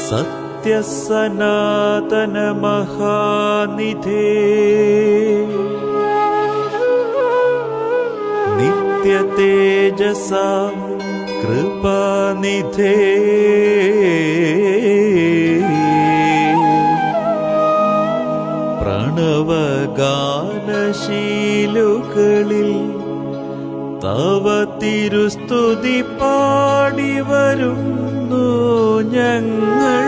സത്യസനാതന മഹാനിധേ നിത്യതേജസ കൃപാനിധേ പ്രണവഗാനശീലുകളിൽ തവ തിരുസ്തുതി പാടി വരുന്നു ഞങ്ങൾ.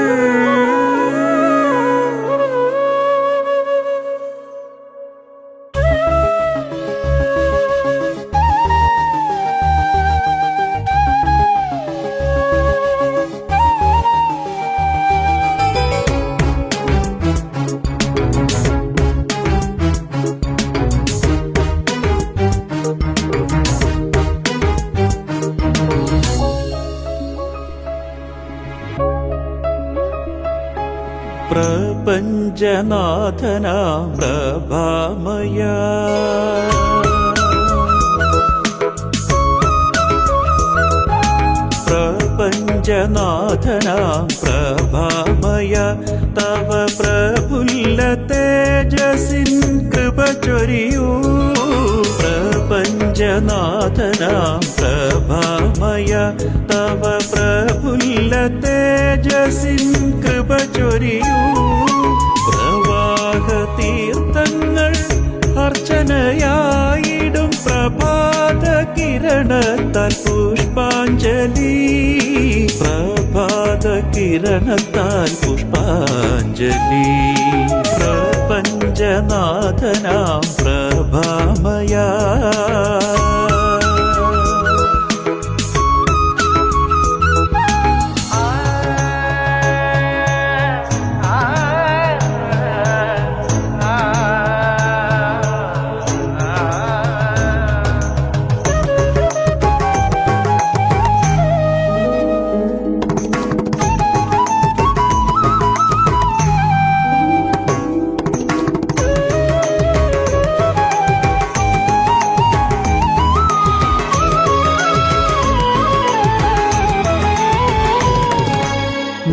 പ്രപഞ്ചനാഥനാം പ്രഭാമയ പ്രപഞ്ചനാഥനാം പ്രഭാമയ തവ പ്രഫുല്ല തേജസിൻ കൃപ ചൊരിയൂ. പ്രപഞ്ചനാഥനാം പ്രഭാമയ തവ പ്രഫുല്ല തേജസിൻ കൃപ ചൊരിയൂ. പ്രവാഹ തീർത്ഥങ്ങൾ അർച്ചനയായിടും പ്രഭാത കിരണത്താൽ പുഷ്പാഞ്ജലി. പ്രഭാത കിരണത്താൽ പുഷ്പാഞ്ജലി. പ്രപഞ്ചനാഥനാം പ്രഭാമയ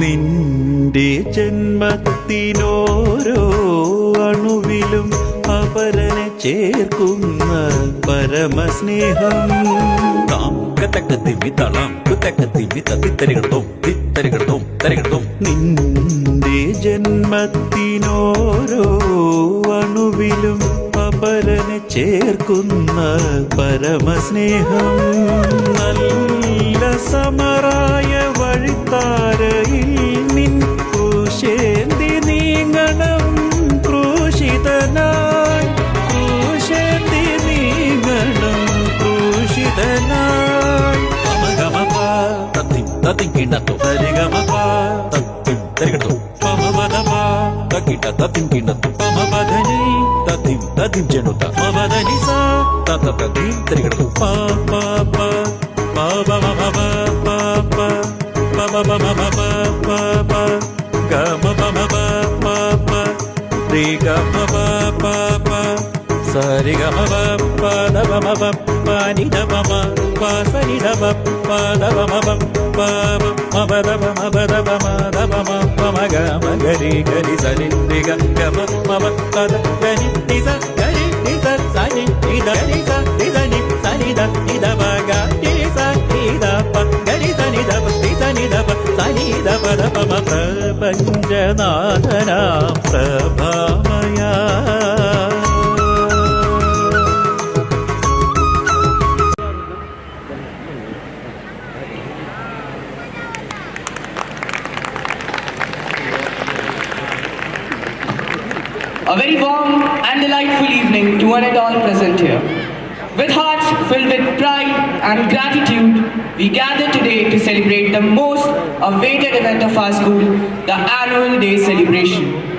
നിന്റെ ജന്മത്തിനോരോ അണുവിലും അപരനെ ചേർക്കുന്ന പരമസ്നേഹം. നിന്റെ ജന്മത്തിനോരോ അണുവിലും അപരനെ ചേർക്കുന്ന പരമസ്നേഹം. നല്ല സമറായ വഴിത്താരയിൽ നിൻ ക്രൂശേന്തി നീങ്ങണം ക്രൂശിതനായി. ക്രൂശേന്തി നീങ്ങണം ക്രൂശിതനായി. പ്രപഞ്ചനാഥനാം പ്രഭാമയ A very warm and delightful evening to one and all present here. With hearts filled with pride and gratitude, we gather today to celebrate the most awaited event of our school, the Annual Day celebration.